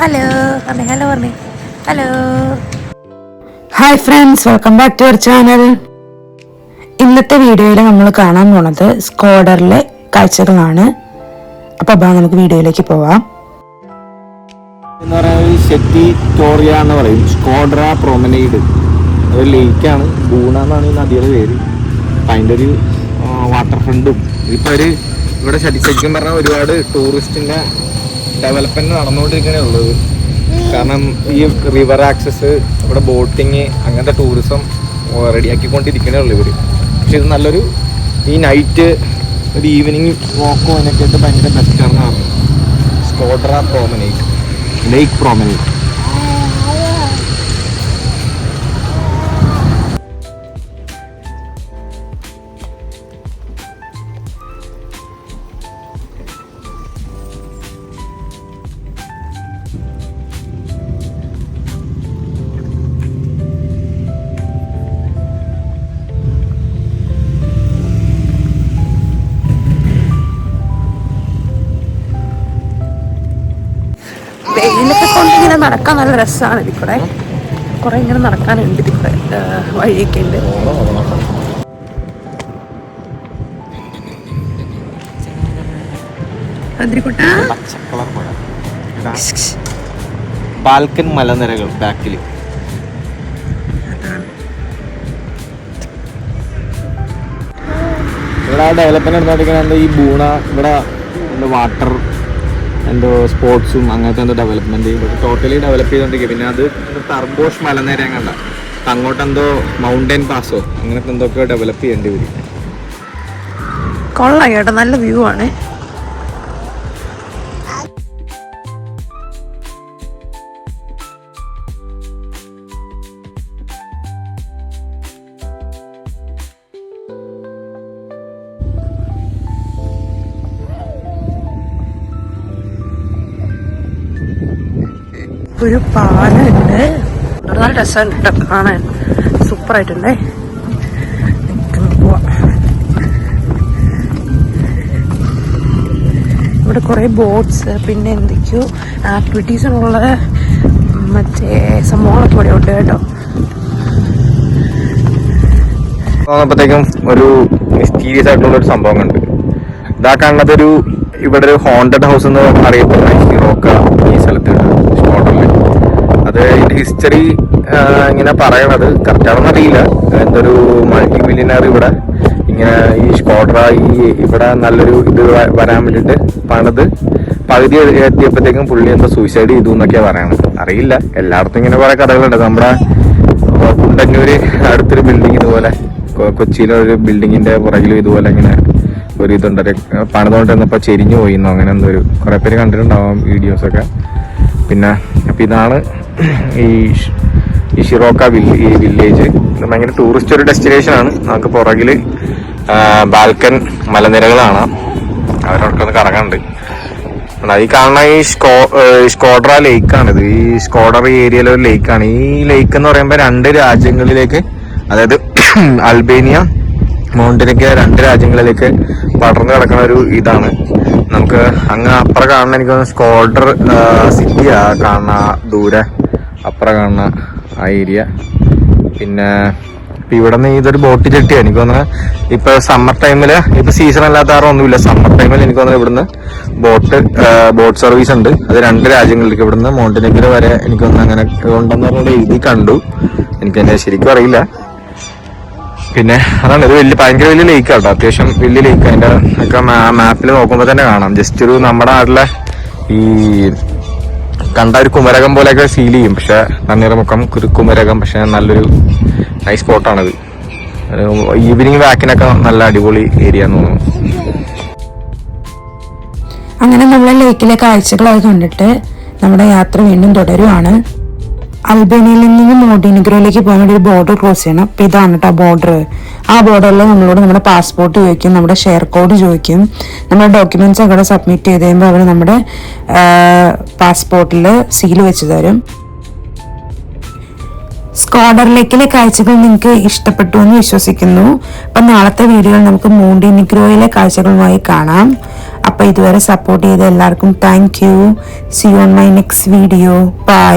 Hello hello പറഞ്ഞേ hello. Hi friends, welcome back to our channel. ഇന്നത്തെ വീഡിയോയിൽ നമ്മൾ കാണാൻ പോണത് സ്കോഡറിലെ കാഴ്ചകളാണ്. അപ്പോൾ നമുക്ക് വീഡിയോയിലേക്ക് പോവാം. എന്ന് പറയുന്നത് ഷെറ്റി ടോറിയ എന്ന് പറയും. സ്കോഡ്ര പ്രൊമനൈഡ് ഒരു ലേക്കാണ്. ബൂണ എന്നാണ് ഈ നദിയുടെ പേര്. അതിൻ്റെ ഒരു വാട്ടർ ഫ്രണ്ടും ഇപ്പോൾ ഒരു ഇവിടെ ശരിക്കും പറഞ്ഞാൽ ഒരുപാട് ടൂറിസ്റ്റിൻ്റെ ഡെവലപ്മെൻറ്റ് നടന്നുകൊണ്ടിരിക്കണേ ഉള്ളത്. കാരണം ഈ റിവർ ആക്സസ്, ഇവിടെ ബോട്ടിങ്, അങ്ങനത്തെ ടൂറിസം റെഡിയാക്കിക്കൊണ്ടിരിക്കണേ ഉള്ളൂ ഇവർ. പക്ഷെ ഇത് നല്ലൊരു ഈ നൈറ്റ് ഒരു ഈവനിങ് വാക്കോ അതിനൊക്കെ ആയിട്ട് ഭയങ്കര ബെസ്റ്റാണെന്ന് പറഞ്ഞു. സ്കോഡ്ര പ്രൊമനൈഡ്, ലേക്ക് പ്രൊമനൈഡ്. വെയിലൊക്കെ കൊണ്ട് ഇങ്ങനെ നടക്കാൻ നല്ല രസമാണ്. ഇതിൽ കൂടെ കുറെ ഇങ്ങനെ നടക്കാനുണ്ട്. ഇതിൽ കൂടെ വഴിയൊക്കെ ഉണ്ട്. ബാൽക്കൻ മലനിരകൾ ബാക്കിൽ. ഇവിടെ ഡെവലപ്മെന്റ് നടന്നുകൊണ്ടിരിക്കുന്നത് ഈ ബൂണ, ഇവിടെ വാട്ടർ എന്തോ സ്പോർട്സും അങ്ങനത്തെ എന്തോ ഡെവലപ്മെന്റ് ടോട്ടലി ഡെവലപ്പ് ചെയ്തോണ്ടിരിക്കുക. പിന്നെ അത് ടർബോഷ് മലനിര കണ്ട അങ്ങോട്ട് എന്തോ മൗണ്ടൻ പാസോ അങ്ങനത്തെ എന്തൊക്കെ ഡെവലപ്പ് ചെയ്യേണ്ടി വരും. കൊള്ളാം കേട്ടോ, നല്ല വ്യൂ ആണ്. ഒരു പാലുണ്ട്, നല്ല രസമുണ്ട് കാണാൻ, സൂപ്പറായിട്ടുണ്ടേ. ഇവിടെ കുറെ ബോട്ട്സ്, പിന്നെ എന്തൊക്കെയോ ആക്ടിവിറ്റീസിനുള്ള മറ്റേ സംഭവങ്ങളൊക്കെ ഇവിടെ ഉണ്ട് കേട്ടോ. അപ്പോഴത്തേക്കും ഒരു മിസ്റ്റീരിയസ് ആയിട്ടുള്ള ഒരു സംഭവം കണ്ട്. ഇതാ കാണുന്നതൊരു ഇവിടെ ഒരു ഹോണ്ടഡ് ഹൗസ് എന്ന് അറിയപ്പെടുന്ന ഷിറോക്ക ഈ സ്ഥലത്ത് സ്കോഡറിൽ. അത് ഇതിന്റെ ഹിസ്റ്ററി ഇങ്ങനെ പറയണത് കറക്റ്റാണെന്ന് അറിയില്ല. എന്തൊരു മൾട്ടി മില്യനർ ഇവിടെ ഇങ്ങനെ ഈ സ്കോഡ്ര ഇവിടെ നല്ലൊരു ഇത് വരാൻ വേണ്ടിയിട്ട് പണിത് പകുതി എത്തിയപ്പോഴത്തേക്കും പുള്ളി എന്തോ സൂയിസൈഡ് ചെയ്തു എന്നൊക്കെയാ പറയണത്. അറിയില്ല, എല്ലായിടത്തും ഇങ്ങനെ കുറെ കഥകളുണ്ട്. നമ്മുടെ കുണ്ടന്നൂര് അടുത്തൊരു ബിൽഡിംഗ് ഇതുപോലെ, കൊച്ചിയിലെ ഒരു ബിൽഡിങ്ങിന്റെ പുറകിലും ഇതുപോലെ ഇങ്ങനെ ഒരു ഇതുണ്ട്, പണിതുകൊണ്ട് വന്നപ്പോൾ ചെരിഞ്ഞു പോയിന്നോ അങ്ങനെ എന്തോ ഒരു കുറെ പേര് കണ്ടിട്ടുണ്ടാവാം വീഡിയോസൊക്കെ. പിന്നെ അപ്പം ഇതാണ് ഈ ഷിറോക്ക ഈ വില്ലേജ്. ഭയങ്കര ടൂറിസ്റ്റ് ഒരു ഡെസ്റ്റിനേഷൻ ആണ്. നമുക്ക് പുറകിൽ ബാൽക്കൻ മലനിരകളാണ്, അവരവിടെ ഒന്ന് കറങ്ങാനുണ്ട്. ഈ കാണുന്ന ഈ സ്കോഡ്ര ലേക്കാണിത്. ഈ സ്കോഡർ ഏരിയയിലെ ഒരു ലേക്കാണ്. ഈ ലേക്ക് എന്ന് പറയുമ്പോൾ രണ്ട് രാജ്യങ്ങളിലേക്ക്, അതായത് അൽബേനിയ, മൗണ്ടനൊക്കെ രണ്ട് രാജ്യങ്ങളിലേക്ക് പടർന്നു കിടക്കുന്ന ഒരു ഇതാണ്. നമുക്ക് അങ്ങ് അപ്പുറം കാണുന്ന എനിക്ക് സ്കോഡർ സിറ്റിയാ കാണുന്ന ദൂരെ അപ്പുറം കാണുന്ന ആ ഏരിയ. പിന്നെ ഇപ്പം ഇവിടെ നിന്ന് ഇതൊരു ബോട്ട് ചെട്ടിയാണ് എനിക്ക് തോന്നുന്നത്. ഇപ്പൊ സമ്മർ ടൈമില്, ഇപ്പൊ സീസൺ അല്ലാത്ത കാരണം ഒന്നുമില്ല, സമ്മർ ടൈമിൽ എനിക്ക് തോന്നുന്നത് ഇവിടുന്ന് ബോട്ട് സർവീസ് ഉണ്ട്. അത് രണ്ട് രാജ്യങ്ങളിലേക്ക്, ഇവിടുന്ന് മൗണ്ടനഗിരി വരെ എനിക്ക് തോന്നുന്നു അങ്ങനെ ഉണ്ടെന്ന് പറഞ്ഞ എഴുതി കണ്ടു. എനിക്കെന്നെ ശരിക്കും അറിയില്ല. പിന്നെ അതാണ്, ഇത് ഭയങ്കര വലിയ ലേക്ക് ആട്ടോ, അത്യാവശ്യം വലിയ ലേക്ക്. അതിന്റെ ഒക്കെ മാപ്പിൽ നോക്കുമ്പോൾ തന്നെ കാണാം. ജസ്റ്റ് ഒരു നമ്മുടെ നാട്ടിലെ ഈ കണ്ട ഒരു കുമരകം പോലെയൊക്കെ ഫീൽ ചെയ്യും. പക്ഷെ തണ്ണീർമുക്കം കുമരകം, പക്ഷെ നല്ലൊരു നൈസ് സ്പോട്ടാണിത്. ഈവനിങ് വാക്കിനൊക്കെ നല്ല അടിപൊളി ഏരിയ എന്ന് തോന്നുന്നു. അങ്ങനെ നമ്മളെ ലേക്കിലെ കാഴ്ചകളൊക്കെ കണ്ടിട്ട് നമ്മുടെ യാത്ര വീണ്ടും തുടരുവാണ്. അൽബേനിയയിൽ നിന്ന് മോണ്ടിനെഗ്രോയിലേക്ക് പോകാൻ വേണ്ടി ഒരു ബോർഡർ ക്രോസ് ചെയ്യണം. അപ്പം ഇതാണ് കേട്ടോ ബോർഡർ. ആ ബോർഡറിൽ നമ്മളോട് നമ്മുടെ പാസ്പോർട്ട് ചോദിക്കും, നമ്മുടെ ഷെയർ കോഡ് ചോദിക്കും. നമ്മുടെ ഡോക്യുമെന്റ്സ് ഒക്കെ സബ്മിറ്റ് ചെയ്ത് കഴിയുമ്പോൾ അവർ നമ്മുടെ പാസ്പോർട്ടിൽ സീൽ വെച്ച് തരും. സ്കോഡർ ലേക്കിലെ കാഴ്ചകൾ നിങ്ങൾക്ക് ഇഷ്ടപ്പെട്ടു എന്ന് വിശ്വസിക്കുന്നു. അപ്പം നാളത്തെ വീഡിയോയിൽ നമുക്ക് മോണ്ടിനെഗ്രോയിലെ കാഴ്ചകളുമായി കാണാം. അപ്പോൾ ഇതുവരെ സപ്പോർട്ട് ചെയ്ത എല്ലാവർക്കും thank you. See you on my next video. By.